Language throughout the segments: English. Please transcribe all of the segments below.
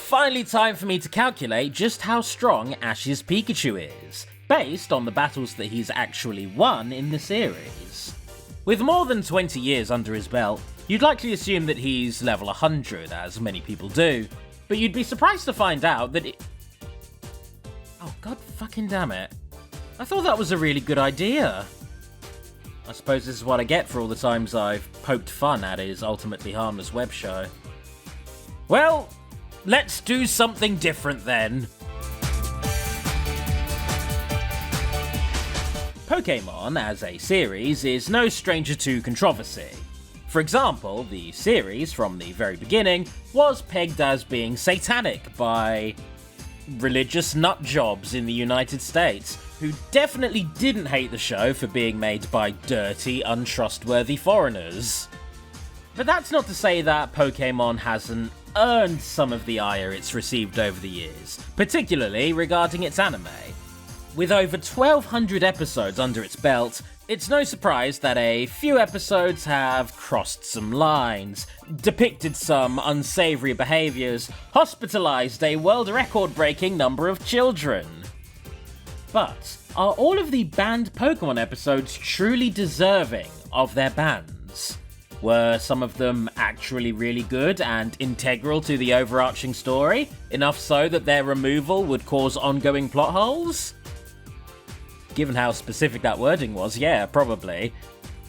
finally time for me to calculate just how strong Ash's Pikachu is, based on the battles that he's actually won in the series. With more than 20 years under his belt, you'd likely assume that he's level 100, as many people do, but you'd be surprised to find out that Oh god fucking damn it. I thought that was a really good idea. I suppose this is what I get for all the times I've poked fun at his ultimately harmless web show. Well, let's do something different then. Pokémon, as a series, is no stranger to controversy. For example, the series, from the very beginning, was pegged as being satanic by religious nutjobs in the United States, who definitely didn't hate the show for being made by dirty, untrustworthy foreigners. But that's not to say that Pokémon hasn't earned some of the ire it's received over the years, particularly regarding its anime. With over 1,200 episodes under its belt, it's no surprise that a few episodes have crossed some lines, depicted some unsavory behaviors, hospitalized a world record-breaking number of children. But are all of the banned Pokémon episodes truly deserving of their bans? Were some of them actually really good and integral to the overarching story, enough so that their removal would cause ongoing plot holes? Given how specific that wording was, yeah, probably.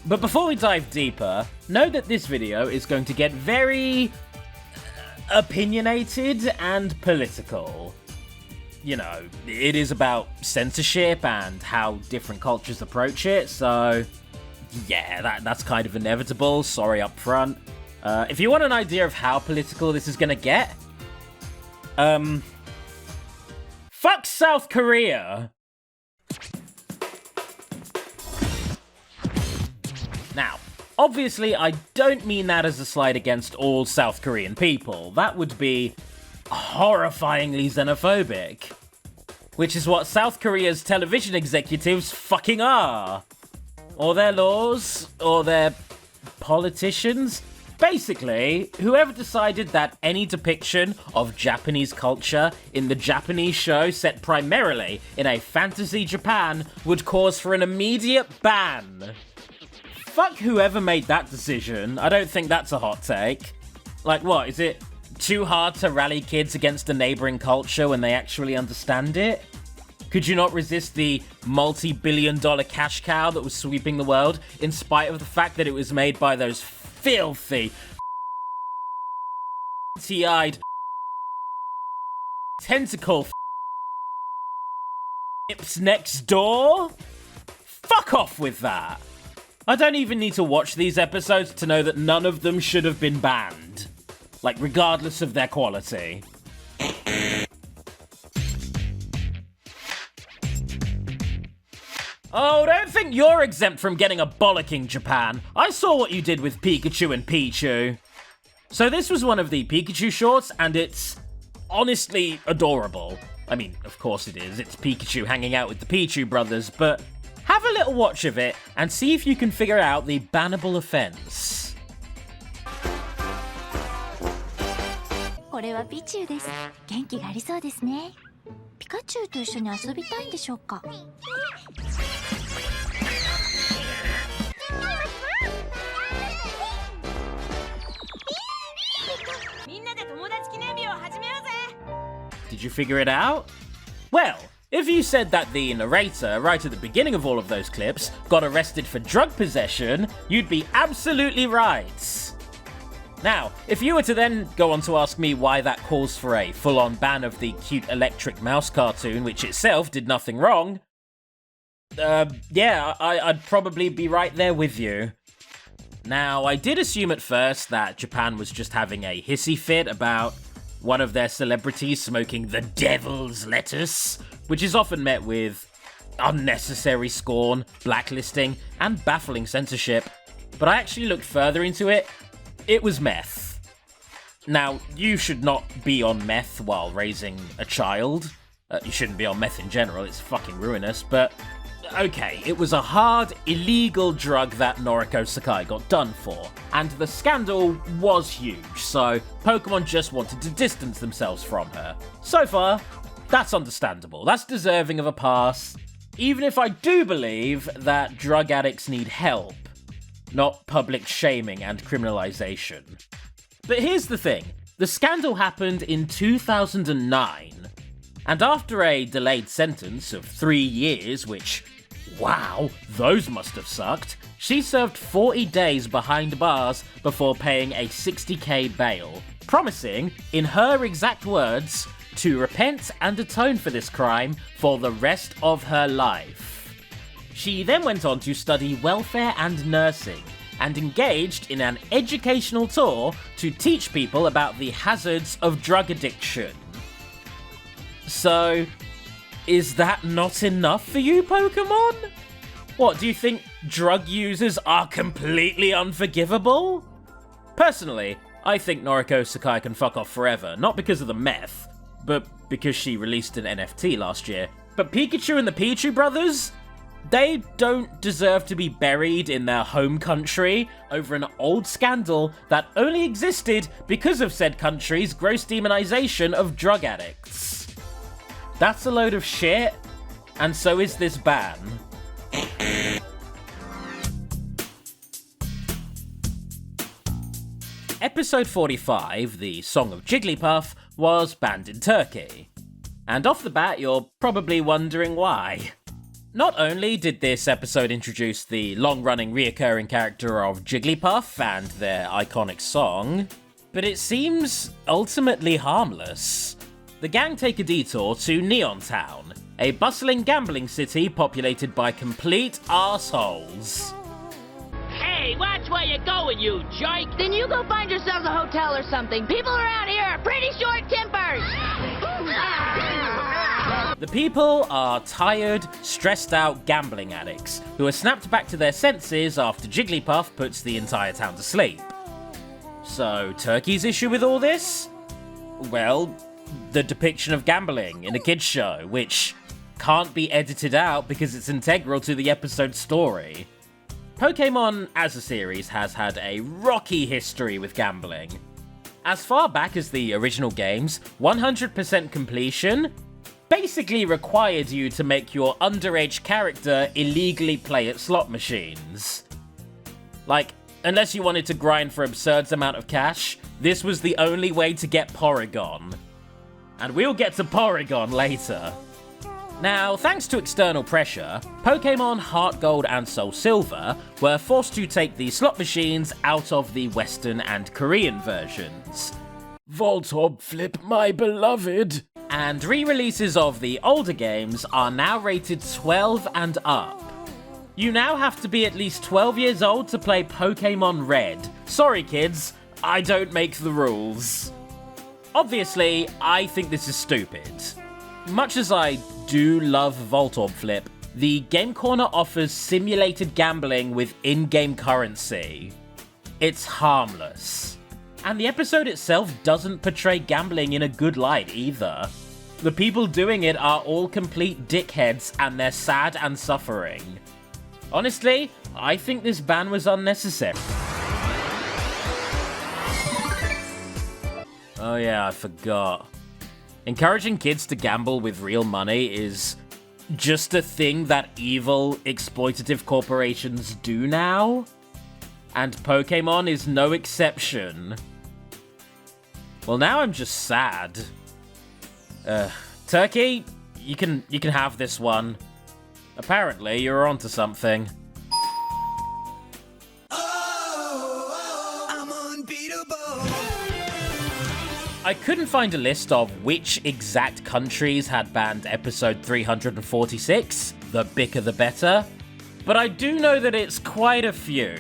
But before we dive deeper, know that this video is going to get very opinionated and political. You know, it is about censorship and how different cultures approach it, so yeah, that's kind of inevitable, sorry up front. If you want an idea of how political this is gonna get, fuck South Korea! Now, obviously I don't mean that as a slight against all South Korean people. That would be horrifyingly xenophobic. Which is what South Korea's television executives fucking are. Or their laws, or their politicians. Basically, whoever decided that any depiction of Japanese culture in the Japanese show set primarily in a fantasy Japan would cause for an immediate ban. Fuck whoever made that decision. I don't think that's a hot take. Like what, is it too hard to rally kids against a neighbouring culture when they actually understand it? Could you not resist the multi-billion-dollar cash cow that was sweeping the world, in spite of the fact that it was made by those filthy, eyed tentacle next door? Fuck off with that. I don't even need to watch these episodes to know that none of them should have been banned. Like, regardless of their quality. Oh, don't think you're exempt from getting a bollocking, Japan. I saw what you did with Pikachu and Pichu. So this was one of the Pikachu shorts, and it's honestly adorable. I mean, of course it is. It's Pikachu hanging out with the Pichu brothers, but have a little watch of it and see if you can figure out the bannable offense. これはピチューです。元気がありそうですね。ピカチュウと一緒に遊びたいんでしょうか。みんなで友達記念日を始めようぜ。Did you figure it out? Well, if you said that the narrator, right at the beginning of all of those clips, got arrested for drug possession, you'd be absolutely right. Now, if you were to then go on to ask me why that calls for a full-on ban of the cute electric mouse cartoon, which itself did nothing wrong, yeah, I'd probably be right there with you. Now, I did assume at first that Japan was just having a hissy fit about one of their celebrities smoking the devil's lettuce, which is often met with unnecessary scorn, blacklisting, and baffling censorship. But I actually looked further into it. It was meth. Now, you should not be on meth while raising a child. You shouldn't be on meth in general, it's fucking ruinous, but okay, it was a hard, illegal drug that Noriko Sakai got done for, and the scandal was huge, so Pokemon just wanted to distance themselves from her. So far, that's understandable. That's deserving of a pass, even if I do believe that drug addicts need help, not public shaming and criminalization. But here's the thing. The scandal happened in 2009, and after a delayed sentence of 3 years, which, wow, those must have sucked, she served 40 days behind bars before paying a $60,000 bail, promising, in her exact words, to repent and atone for this crime for the rest of her life. She then went on to study welfare and nursing, and engaged in an educational tour to teach people about the hazards of drug addiction. So, is that not enough for you, Pokemon? What, do you think drug users are completely unforgivable? Personally, I think Noriko Sakai can fuck off forever, not because of the meth, but because she released an NFT last year. But Pikachu and the Pichu brothers? They don't deserve to be buried in their home country over an old scandal that only existed because of said country's gross demonization of drug addicts. That's a load of shit, and so is this ban. Episode 45, the Song of Jigglypuff, was banned in Turkey. And off the bat, you're probably wondering why. Not only did this episode introduce the long-running reoccurring character of Jigglypuff and their iconic song, but it seems ultimately harmless. The gang take a detour to Neon Town, a bustling gambling city populated by complete arseholes. Hey, watch where you're going, you jerk! Then you go find yourselves a hotel or something. People around here are pretty short-tempered! The people are tired, stressed out gambling addicts who are snapped back to their senses after Jigglypuff puts the entire town to sleep. So, Turkey's issue with all this? Well, the depiction of gambling in a kids show, which can't be edited out because it's integral to the episode's story. Pokémon as a series has had a rocky history with gambling. As far back as the original games, 100% completion basically required you to make your underage character illegally play at slot machines. Like, unless you wanted to grind for absurd amount of cash, this was the only way to get Porygon. And we'll get to Porygon later. Now, thanks to external pressure, Pokémon Heart Gold and Soul Silver were forced to take the slot machines out of the Western and Korean versions. Voltorb Flip, my beloved! And re-releases of the older games are now rated 12 and up. You now have to be at least 12 years old to play Pokémon Red. Sorry kids, I don't make the rules. Obviously, I think this is stupid. Much as I do love Voltorb Flip, the Game Corner offers simulated gambling with in-game currency. It's harmless. And the episode itself doesn't portray gambling in a good light either. The people doing it are all complete dickheads and they're sad and suffering. Honestly, I think this ban was unnecessary. Oh yeah, I forgot. Encouraging kids to gamble with real money is just a thing that evil, exploitative corporations do now. And Pokémon is no exception. Well, now I'm just sad. Turkey, you can have this one. Apparently, you're onto something. I'm unbeatable. I couldn't find a list of which exact countries had banned episode 346, the bigger the better, but I do know that it's quite a few.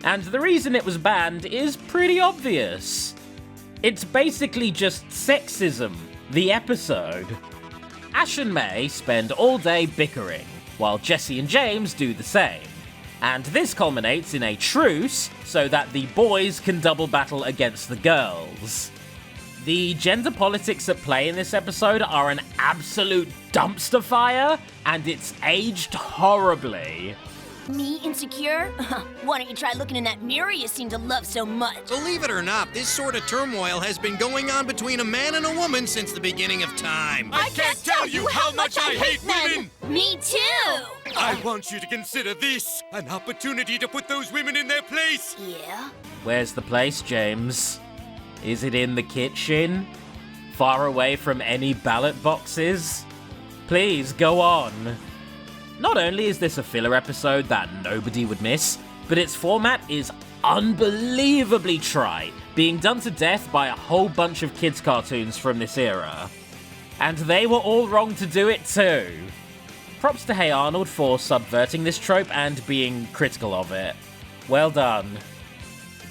And the reason it was banned is pretty obvious. It's basically just sexism, the episode. Ash and May spend all day bickering, while Jesse and James do the same. And this culminates in a truce so that the boys can double battle against the girls. The gender politics at play in this episode are an absolute dumpster fire, and it's aged horribly. Me insecure? Why don't you try looking in that mirror you seem to love so much? Believe it or not, this sort of turmoil has been going on between a man and a woman since the beginning of time. I can't tell you how much I hate women! Me too! I want you to consider this an opportunity to put those women in their place. Yeah? Where's the place, James? Is it in the kitchen? Far away from any ballot boxes? Please, go on. Not only is this a filler episode that nobody would miss, but its format is unbelievably trite, being done to death by a whole bunch of kids' cartoons from this era. And they were all wrong to do it too. Props to Hey Arnold for subverting this trope and being critical of it. Well done.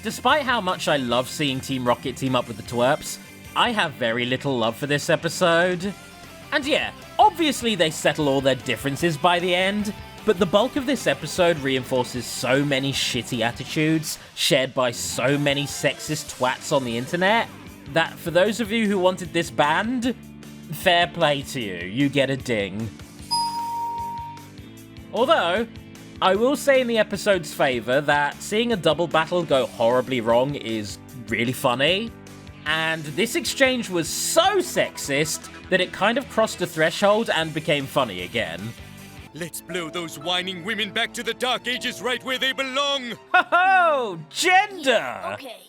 Despite how much I love seeing Team Rocket team up with the twerps, I have very little love for this episode. And yeah, obviously they settle all their differences by the end, but the bulk of this episode reinforces so many shitty attitudes shared by so many sexist twats on the internet that for those of you who wanted this banned, fair play to you, you get a ding. Although, I will say in the episode's favour that seeing a double battle go horribly wrong is really funny, and this exchange was so sexist that it kind of crossed a threshold and became funny again. Let's blow those whining women back to the Dark Ages right where they belong. Ho-ho! Gender! Okay.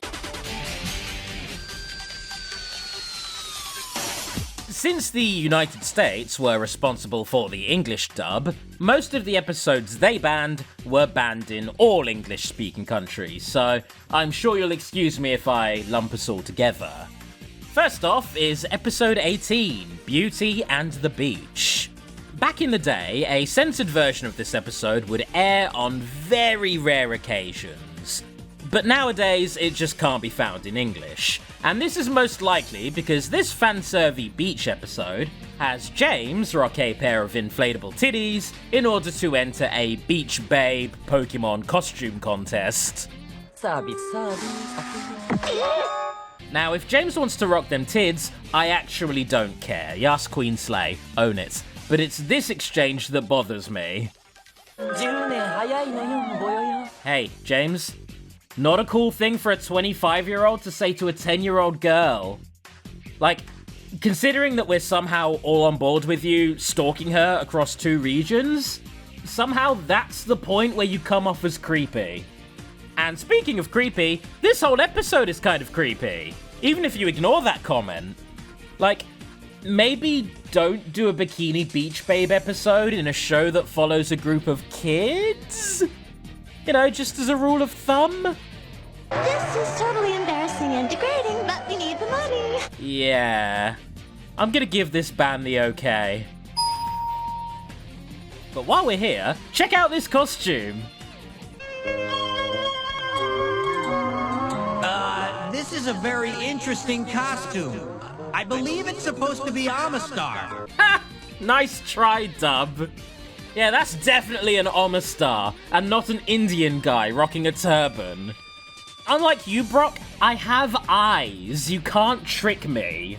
Since the United States were responsible for the English dub, most of the episodes they banned were banned in all English-speaking countries, so I'm sure you'll excuse me if I lump us all together. First off is episode 18, Beauty and the Beach. Back in the day, a censored version of this episode would air on very rare occasions. But nowadays, it just can't be found in English. And this is most likely because this fanservy beach episode has James rock a pair of inflatable titties in order to enter a Beach Babe Pokémon costume contest. Now, if James wants to rock them tids, I actually don't care. Yas Queen Slay, own it. But it's this exchange that bothers me. Hey, James. Not a cool thing for a 25-year-old to say to a 10-year-old girl. Like, considering that we're somehow all on board with you stalking her across 2 regions, somehow that's the point where you come off as creepy. And speaking of creepy, this whole episode is kind of creepy, even if you ignore that comment. Like, maybe don't do a Bikini Beach Babe episode in a show that follows a group of kids? You know, just as a rule of thumb? This is totally embarrassing and degrading, but we need the money. Yeah. I'm gonna give this ban the okay. But while we're here, check out this costume. This is a very interesting costume. I believe it's supposed to be Amistar. Ha! Nice try, Dub. Yeah, that's definitely an Amistar, and not an Indian guy rocking a turban. Unlike you, Brock, I have eyes. You can't trick me.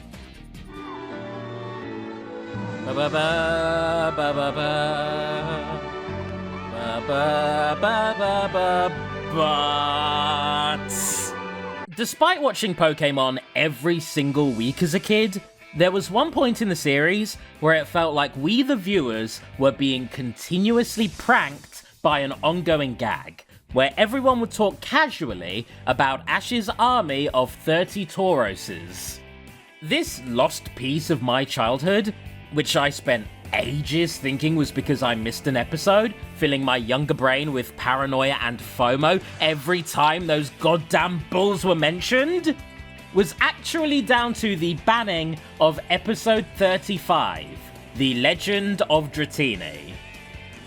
But despite watching Pokémon every single week as a kid, there was one point in the series where it felt like we, the viewers, were being continuously pranked by an ongoing gag, where everyone would talk casually about Ash's army of 30 Tauroses. This lost piece of my childhood, which I spent ages thinking was because I missed an episode, filling my younger brain with paranoia and FOMO every time those goddamn bulls were mentioned, was actually down to the banning of episode 35, The Legend of Dratini.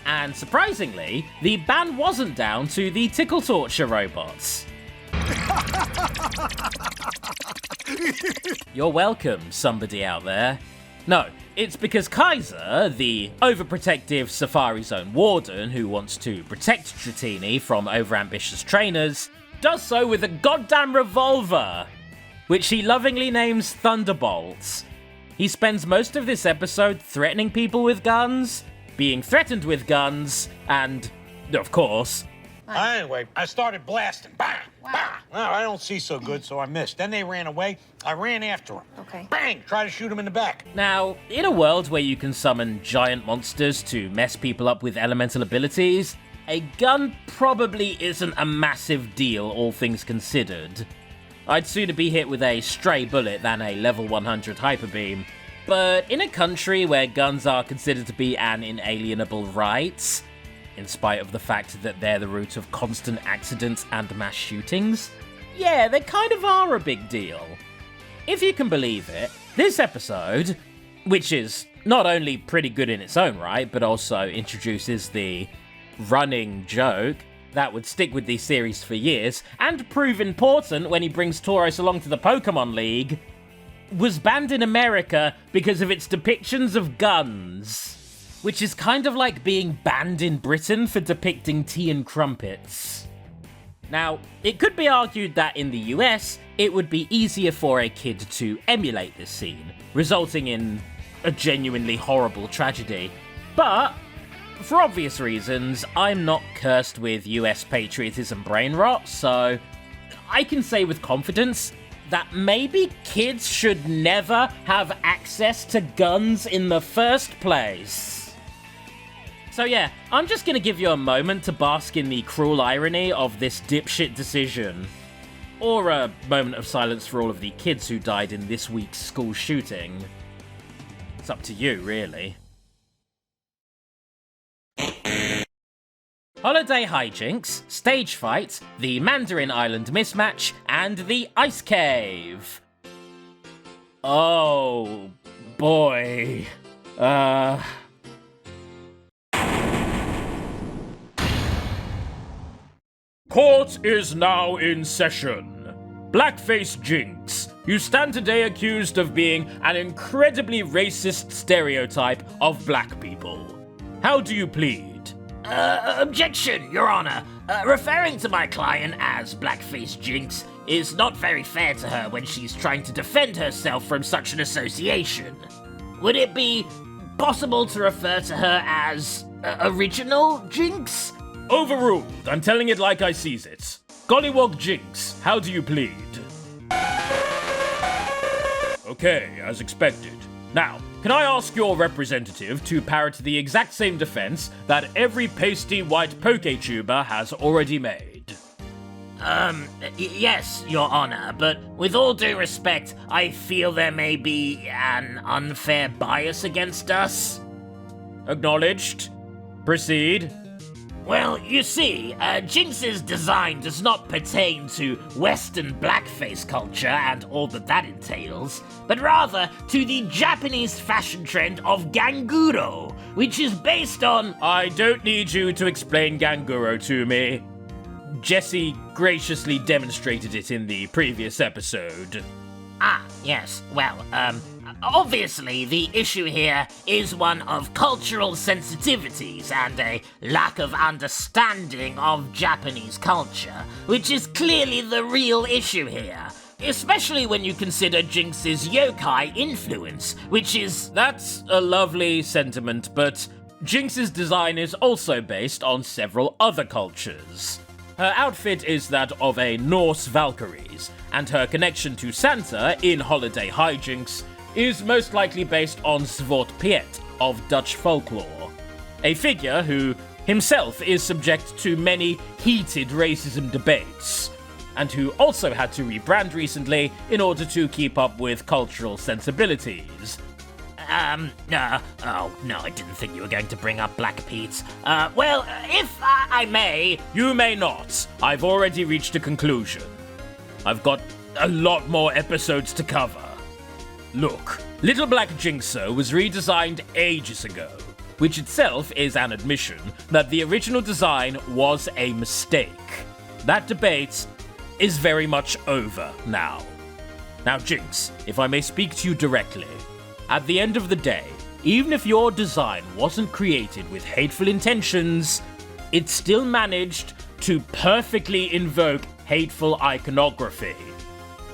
And surprisingly, the ban wasn't down to the tickle torture robots. You're welcome, somebody out there. No, it's because Kaiser, the overprotective Safari Zone warden who wants to protect Dratini from overambitious trainers, does so with a goddamn revolver. which he lovingly names Thunderbolts. He spends most of this episode threatening people with guns, being threatened with guns, and, of course... Anyway, I started blasting. Bang! Bang! Well, I don't see so good, so I missed. Then they ran away. I ran after them. Okay. Bang! Try to shoot them in the back. Now, in a world where you can summon giant monsters to mess people up with elemental abilities, a gun probably isn't a massive deal, all things considered. I'd sooner be hit with a stray bullet than a level 100 hyper beam. But in a country where guns are considered to be an inalienable right, in spite of the fact that they're the root of constant accidents and mass shootings, yeah, they kind of are a big deal. If you can believe it, this episode, which is not only pretty good in its own right, but also introduces the running joke that would stick with these series for years, and prove important when he brings Tauros along to the Pokémon League, was banned in America because of its depictions of guns. Which is kind of like being banned in Britain for depicting tea and crumpets. Now, it could be argued that in the US, it would be easier for a kid to emulate this scene, resulting in a genuinely horrible tragedy. But, for obvious reasons, I'm not cursed with US patriotism brain rot, so I can say with confidence that maybe kids should never have access to guns in the first place. So yeah, I'm just gonna give you a moment to bask in the cruel irony of this dipshit decision. Or a moment of silence for all of the kids who died in this week's school shooting. It's up to you, really. Holiday Hijinks, Stage Fight, the Mandarin Island Mismatch, and the Ice Cave. Oh, boy. Court is now in session. Blackface Jinx, you stand today accused of being an incredibly racist stereotype of black people. How do you plead? Objection, Your Honor. Referring to my client as Blackface Jinx is not very fair to her when she's trying to defend herself from such an association. Would it be possible to refer to her as Original Jinx? Overruled. I'm telling it like I sees it. Gollywog Jinx, how do you plead? Okay, as expected. Now, can I ask your representative to parrot the exact same defense that every pasty white PokeTuber has already made? Yes, Your Honor, but with all due respect, I feel there may be an unfair bias against us. Acknowledged. Proceed. Well, you see, Jinx's design does not pertain to Western blackface culture and all that entails, but rather to the Japanese fashion trend of Ganguro, which is based on... I don't need you to explain Ganguro to me. Jesse graciously demonstrated it in the previous episode. Ah, yes, well, obviously, the issue here is one of cultural sensitivities and a lack of understanding of Japanese culture, which is clearly the real issue here, especially when you consider Jinx's yokai influence, which is... That's a lovely sentiment, but Jinx's design is also based on several other cultures. Her outfit is that of a Norse Valkyries, and her connection to Santa in Holiday Hijinks is most likely based on Svort Piet of Dutch folklore, a figure who himself is subject to many heated racism debates, and who also had to rebrand recently in order to keep up with cultural sensibilities. Oh, no, I didn't think you were going to bring up Black Pete. Well, if I may... You may not. I've already reached a conclusion. I've got a lot more episodes to cover. Look, Little Black Jinxer was redesigned ages ago, which itself is an admission that the original design was a mistake. That debate is very much over now. Now, Jinx, if I may speak to you directly, at the end of the day, even if your design wasn't created with hateful intentions, it still managed to perfectly invoke hateful iconography.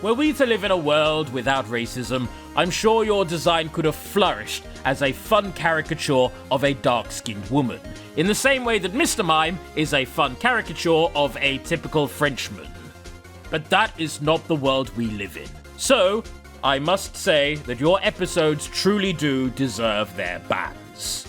Were we to live in a world without racism, I'm sure your design could have flourished as a fun caricature of a dark-skinned woman, in the same way that Mr. Mime is a fun caricature of a typical Frenchman. But that is not the world we live in. So, I must say that your episodes truly do deserve their bans.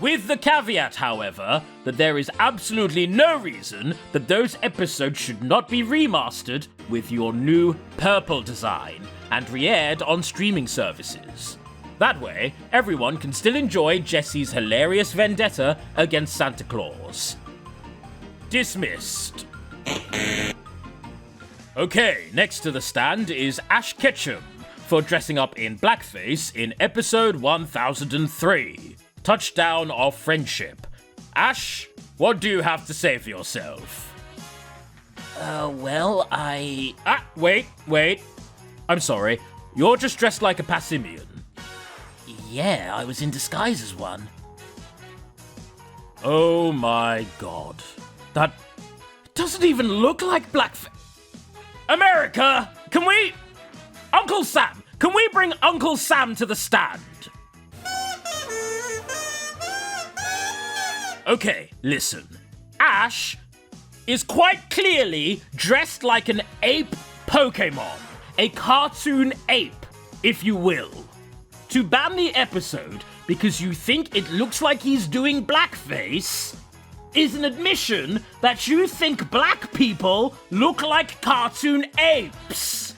With the caveat, however, that there is absolutely no reason that those episodes should not be remastered with your new purple design and re-aired on streaming services. That way, everyone can still enjoy Jesse's hilarious vendetta against Santa Claus. Dismissed. Okay, next to the stand is Ash Ketchum for dressing up in blackface in episode 1003. Touchdown of Friendship. Ash, what do you have to say for yourself? Wait. I'm sorry. You're just dressed like a Passimian. Yeah, I was in disguise as one. Oh my god. That doesn't even look like blackface. America! Can we... Uncle Sam! Can we bring Uncle Sam to the stand? Okay, listen. Ash is quite clearly dressed like an ape Pokémon. A cartoon ape, if you will. To ban the episode because you think it looks like he's doing blackface is an admission that you think black people look like cartoon apes.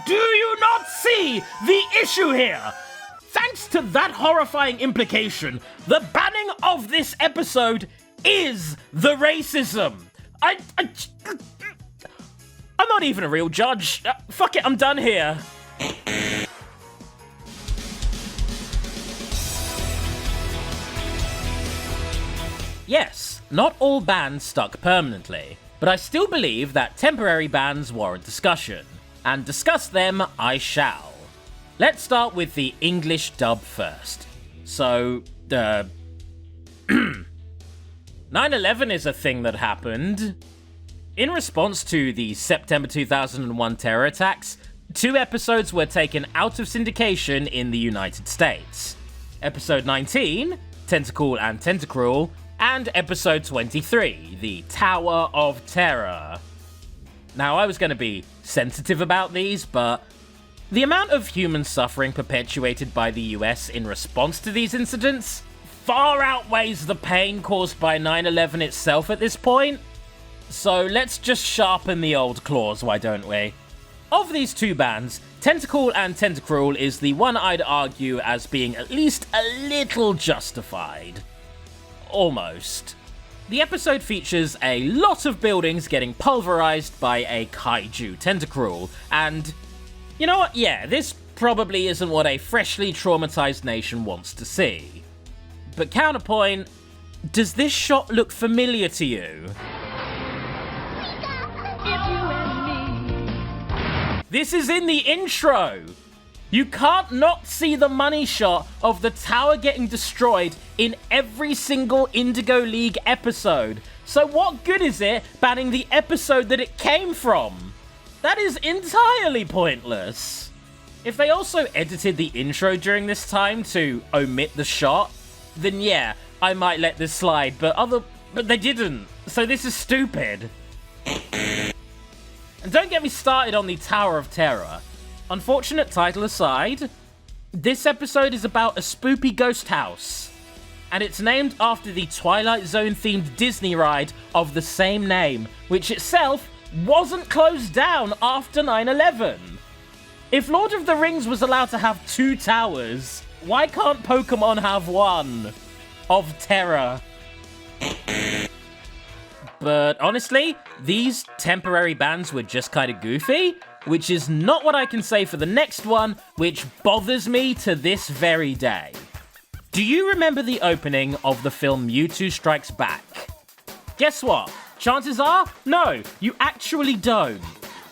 Do you not see the issue here? Thanks to that horrifying implication, the banning of this episode is the racism. I'm not even a real judge. Fuck it, I'm done here. Yes, not all bans stuck permanently, but I still believe that temporary bans warrant discussion, and discuss them I shall. Let's start with the English dub first. So, 9/11 is a thing that happened. In response to the September 2001 terror attacks, 2 episodes were taken out of syndication in the United States. Episode 19, Tentacle and Tentacruel, and episode 23, the Tower of Terror. Now, I was going to be sensitive about these, but the amount of human suffering perpetuated by the US in response to these incidents far outweighs the pain caused by 9/11 itself at this point. So let's just sharpen the old claws, why don't we? Of these 2 bans, Tentacle and Tentacruel is the one I'd argue as being at least a little justified. Almost. The episode features a lot of buildings getting pulverized by a kaiju Tentacruel, and you know what? Yeah, this probably isn't what a freshly traumatized nation wants to see. But counterpoint, does this shot look familiar to you? This is in the intro! You can't not see the money shot of the tower getting destroyed in every single Indigo League episode. So what good is it banning the episode that it came from? That is entirely pointless. If they also edited the intro during this time to omit the shot, then yeah, I might let this slide, but they didn't. So this is stupid. And don't get me started on the Tower of Terror. Unfortunate title aside, this episode is about a spoopy ghost house. And it's named after the Twilight Zone themed Disney ride of the same name, which itself wasn't closed down after 9/11. If Lord of the Rings was allowed to have 2 towers, why can't Pokémon have 1? Of terror. But honestly, these temporary bans were just kind of goofy, which is not what I can say for the next one, which bothers me to this very day. Do you remember the opening of the film Mewtwo Strikes Back? Guess what? Chances are, no, you actually don't.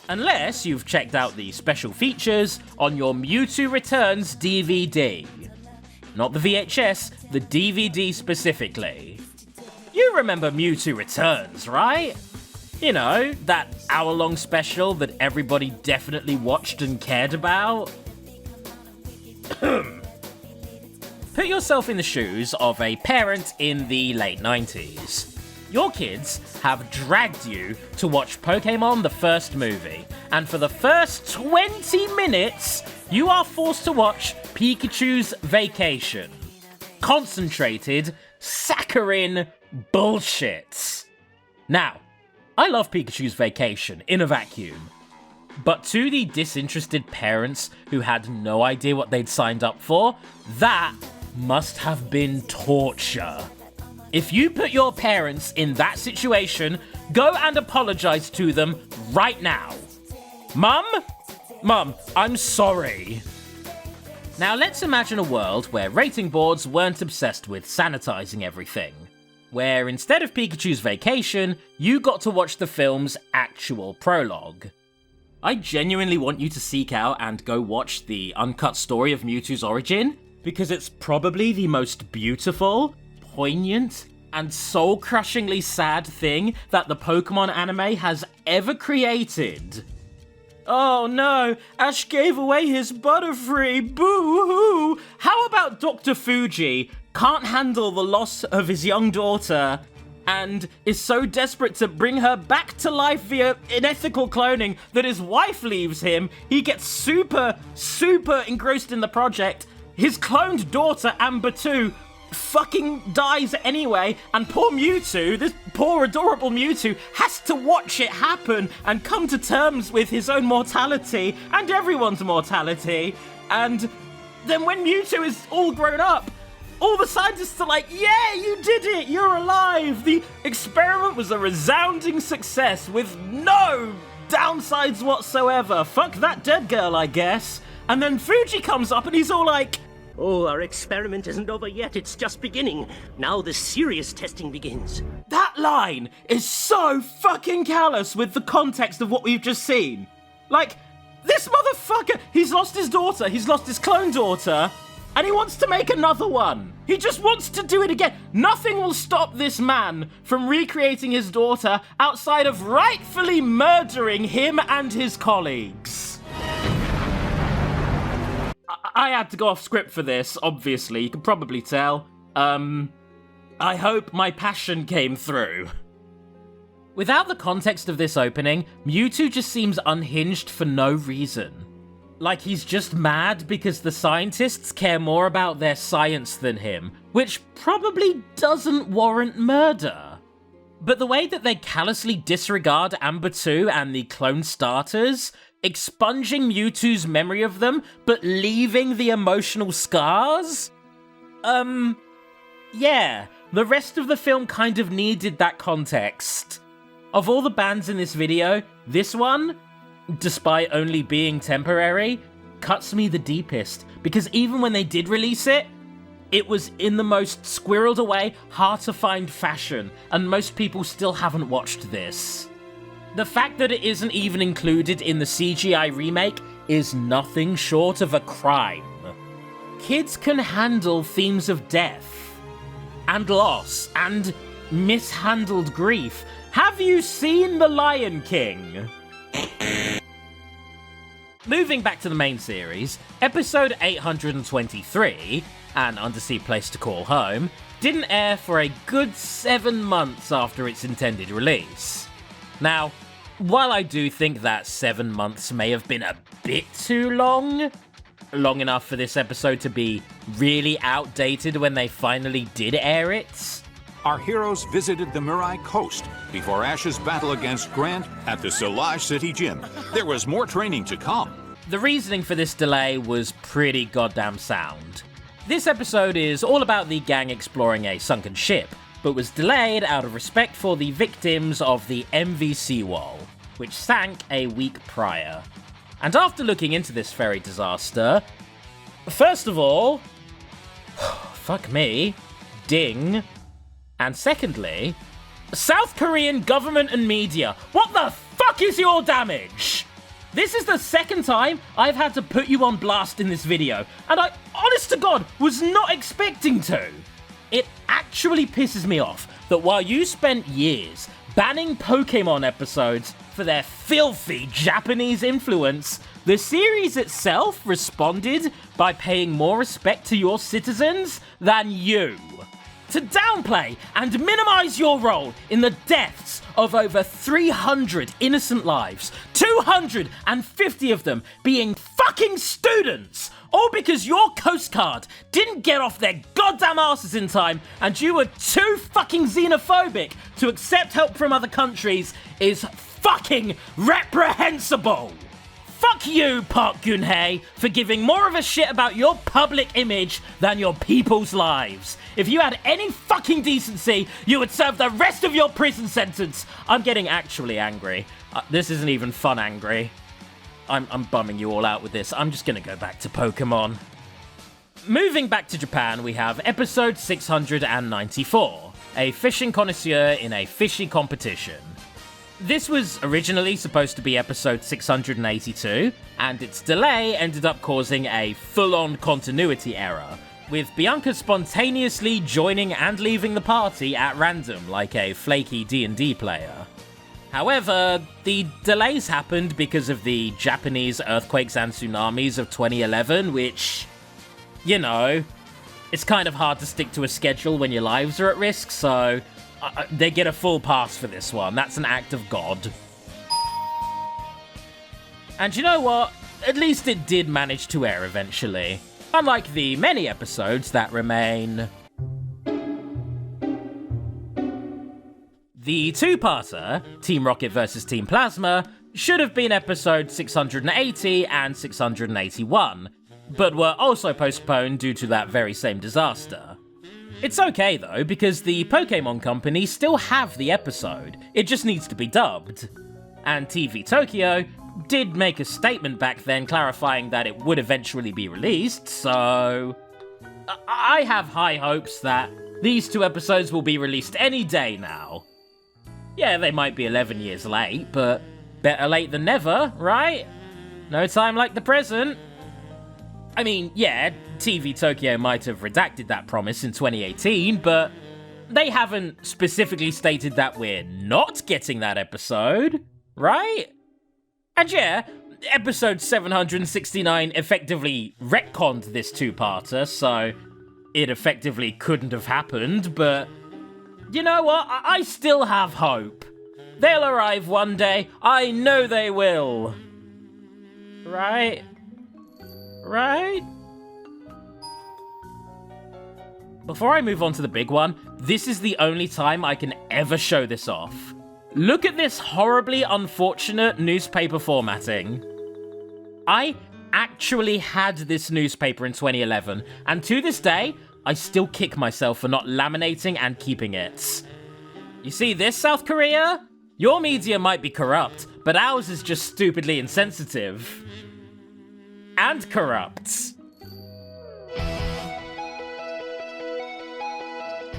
Unless you've checked out the special features on your Mewtwo Returns DVD. Not the VHS, the DVD specifically. You remember Mewtwo Returns, right? You know, that hour-long special that everybody definitely watched and cared about. Put yourself in the shoes of a parent in the late 90s. Your kids have dragged you to watch Pokémon the first movie, and for the first 20 minutes, you are forced to watch Pikachu's Vacation. Concentrated, saccharine bullshit. Now, I love Pikachu's Vacation in a vacuum, but to the disinterested parents who had no idea what they'd signed up for, that must have been torture. If you put your parents in that situation, go and apologize to them right now. Mum, I'm sorry. Now let's imagine a world where rating boards weren't obsessed with sanitizing everything. Where instead of Pikachu's Vacation, you got to watch the film's actual prologue. I genuinely want you to seek out and go watch the uncut story of Mewtwo's origin, because it's probably the most beautiful, poignant, and soul-crushingly sad thing that the Pokémon anime has ever created. Oh no, Ash gave away his Butterfree, boo-hoo! How about Dr. Fuji can't handle the loss of his young daughter and is so desperate to bring her back to life via unethical cloning that his wife leaves him, he gets super engrossed in the project, his cloned daughter, Amber 2, fucking dies anyway, and poor Mewtwo, this poor adorable Mewtwo, has to watch it happen and come to terms with his own mortality and everyone's mortality. And then when Mewtwo is all grown up, all the scientists are like, yeah, you did it, you're alive. The experiment was a resounding success with no downsides whatsoever. Fuck that dead girl, I guess. And then Fuji comes up and he's all like, oh, our experiment isn't over yet, it's just beginning. Now the serious testing begins. That line is so fucking callous with the context of what we've just seen. Like, this motherfucker, he's lost his daughter, he's lost his clone daughter, and he wants to make another one. He just wants to do it again. Nothing will stop this man from recreating his daughter outside of rightfully murdering him and his colleagues. I had to go off script for this, obviously, you can probably tell. I hope my passion came through. Without the context of this opening, Mewtwo just seems unhinged for no reason. Like he's just mad because the scientists care more about their science than him, which probably doesn't warrant murder. But the way that they callously disregard Amber 2 and the clone starters, expunging Mewtwo's memory of them, but leaving the emotional scars? Yeah, the rest of the film kind of needed that context. Of all the bands in this video, this one, despite only being temporary, cuts me the deepest, because even when they did release it, it was in the most squirreled away, hard-to-find fashion, and most people still haven't watched this. The fact that it isn't even included in the CGI remake is nothing short of a crime. Kids can handle themes of death, and loss, and mishandled grief. Have you seen The Lion King? Moving back to the main series, episode 823, An Undersea Place to Call Home, didn't air for a good 7 months after its intended release. Now, while I do think that 7 months may have been a bit too long enough for this episode to be really outdated when they finally did air it, our heroes visited the Mirai coast before Ash's battle against Grant at the Solage City Gym. There was more training to come. The reasoning for this delay was pretty goddamn sound. This episode is all about the gang exploring a sunken ship, but was delayed out of respect for the victims of the MV Seawall, which sank a week prior. And after looking into this ferry disaster, first of all, fuck me, ding. And secondly, South Korean government and media, what the fuck is your damage? This is the second time I've had to put you on blast in this video, and I, honest to God, was not expecting to. It actually pisses me off that while you spent years banning Pokémon episodes for their filthy Japanese influence, the series itself responded by paying more respect to your citizens than you. To downplay and minimize your role in the deaths of over 300 innocent lives, 250 of them being fucking students, all because your Coast Guard didn't get off their goddamn asses in time and you were too fucking xenophobic to accept help from other countries, is fucking reprehensible. Fuck you, Park Geun-hye, for giving more of a shit about your public image than your people's lives. If you had any fucking decency, you would serve the rest of your prison sentence. I'm getting actually angry. This isn't even fun angry. I'm bumming you all out with this. I'm just gonna go back to Pokemon. Moving back to Japan, we have episode 694, a fishing connoisseur in a fishy competition. This was originally supposed to be episode 682, and its delay ended up causing a full-on continuity error, with Bianca spontaneously joining and leaving the party at random like a flaky D&D player. However, the delays happened because of the Japanese earthquakes and tsunamis of 2011, which, you know, it's kind of hard to stick to a schedule when your lives are at risk, so they get a full pass for this one. That's an act of God. And you know what? At least it did manage to air eventually, unlike the many episodes that remain. The two-parter, Team Rocket vs Team Plasma, should have been episode 680 and 681, but were also postponed due to that very same disaster. It's okay though, because the Pokémon Company still have the episode, it just needs to be dubbed. And TV Tokyo did make a statement back then clarifying that it would eventually be released, so I have high hopes that these two episodes will be released any day now. Yeah, they might be 11 years late, but better late than never, right? No time like the present. I mean, yeah, TV Tokyo might have redacted that promise in 2018, but they haven't specifically stated that we're not getting that episode, right? And yeah, episode 769 effectively retconned this two-parter, so it effectively couldn't have happened, but you know what? I still have hope. They'll arrive one day. I know they will. Right? Right? Before I move on to the big one, this is the only time I can ever show this off. Look at this horribly unfortunate newspaper formatting. I actually had this newspaper in 2011, and to this day, I still kick myself for not laminating and keeping it. You see this, South Korea? Your media might be corrupt, but ours is just stupidly insensitive. And corrupt.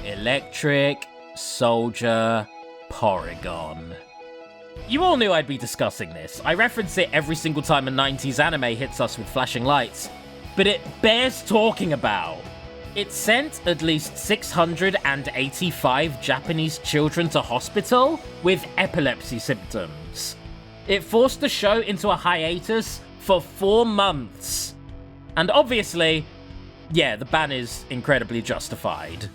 Electric Soldier Porygon. You all knew I'd be discussing this. I reference it every single time a 90s anime hits us with flashing lights. But it bears talking about. It sent at least 685 Japanese children to hospital with epilepsy symptoms. It forced the show into a hiatus for 4 months. And obviously, yeah, the ban is incredibly justified.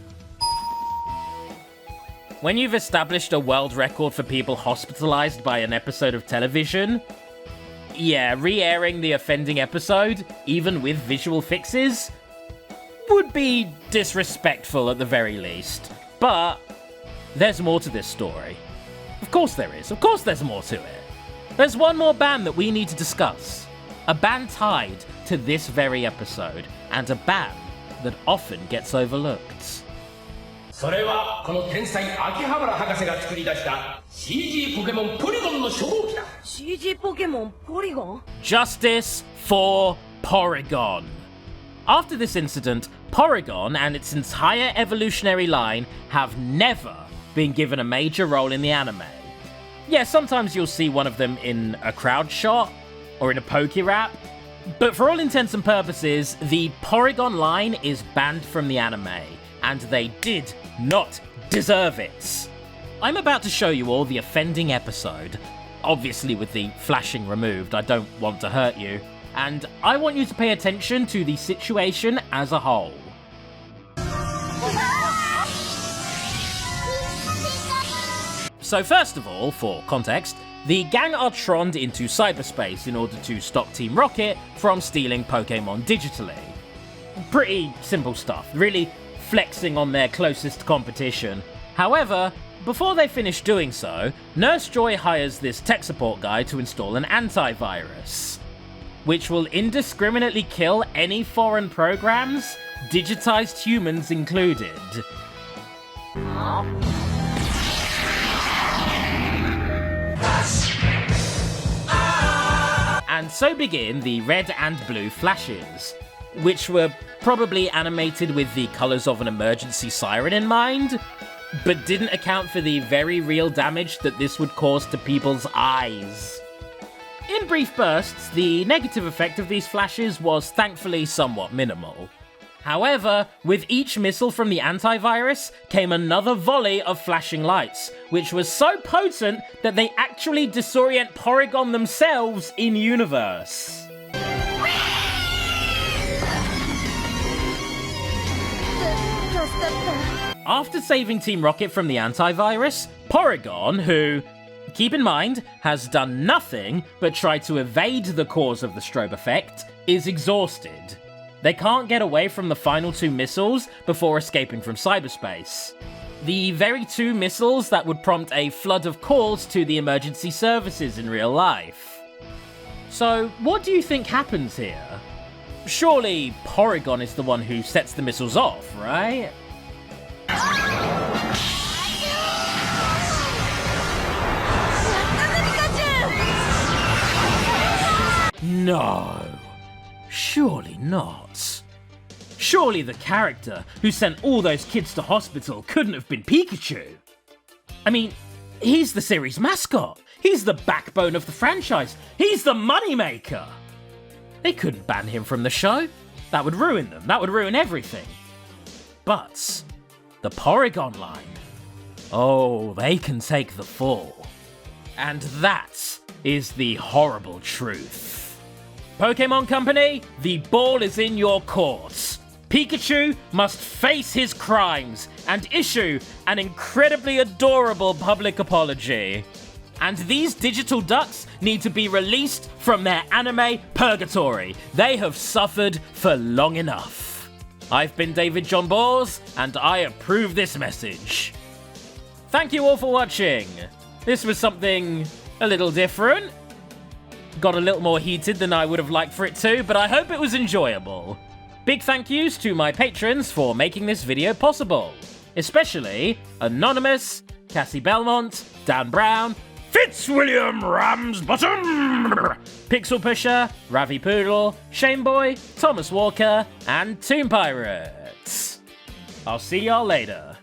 When you've established a world record for people hospitalized by an episode of television, yeah, re-airing the offending episode, even with visual fixes, would be disrespectful at the very least. But there's more to this story. Of course there is. Of course there's more to it. There's one more ban that we need to discuss. A ban tied to this very episode, and a ban that often gets overlooked. それはこの天才秋葉原博士が作り出した CG ポケモンポリゴンの初号機だ。 CG ポケモンポリゴン Justice for Porygon. After this incident, Porygon and its entire evolutionary line have never been given a major role in the anime. Yeah, sometimes you'll see one of them in a crowd shot or in a Poké-Rap, but for all intents and purposes, the Porygon line is banned from the anime, and they did not deserve it. I'm about to show you all the offending episode. Obviously with the flashing removed, I don't want to hurt you. And I want you to pay attention to the situation as a whole. So first of all, for context, the gang are troned into cyberspace in order to stop Team Rocket from stealing Pokémon digitally. Pretty simple stuff, really flexing on their closest competition. However, before they finish doing so, Nurse Joy hires this tech support guy to install an antivirus, which will indiscriminately kill any foreign programs, digitized humans included. And so begin the red and blue flashes, which were probably animated with the colours of an emergency siren in mind, but didn't account for the very real damage that this would cause to people's eyes. In brief bursts, the negative effect of these flashes was thankfully somewhat minimal. However, with each missile from the antivirus came another volley of flashing lights, which was so potent that they actually disorient Porygon themselves in-universe. After saving Team Rocket from the antivirus, Porygon, who, keep in mind, has done nothing but try to evade the cause of the strobe effect, is exhausted. They can't get away from the final two missiles before escaping from cyberspace. The very two missiles that would prompt a flood of calls to the emergency services in real life. So, what do you think happens here? Surely Porygon is the one who sets the missiles off, right? No. Surely not. Surely the character who sent all those kids to hospital couldn't have been Pikachu. I mean, he's the series mascot. He's the backbone of the franchise. He's the moneymaker. They couldn't ban him from the show. That would ruin them. That would ruin everything. But the Porygon line, oh, they can take the fall. And that is the horrible truth. Pokémon Company, the ball is in your court. Pikachu must face his crimes and issue an incredibly adorable public apology. And these digital ducks need to be released from their anime purgatory. They have suffered for long enough. I've been David John Bors, and I approve this message. Thank you all for watching. This was something a little different. Got a little more heated than I would have liked for it to, but I hope it was enjoyable. Big thank yous to my patrons for making this video possible, especially Anonymous, Cassie Belmont, Dan Brown, Fitzwilliam Ramsbottom, Pixel Pusher, Ravi Poodle, Shameboy, Thomas Walker, and Tomb Pirates. I'll see y'all later.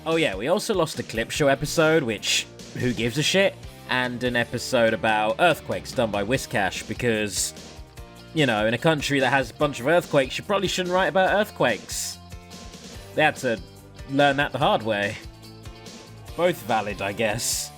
Oh yeah, we also lost a clip show episode, which, who gives a shit? And an episode about earthquakes done by Whiscash, because, you know, in a country that has a bunch of earthquakes, you probably shouldn't write about earthquakes. They had to learn that the hard way. Both valid, I guess.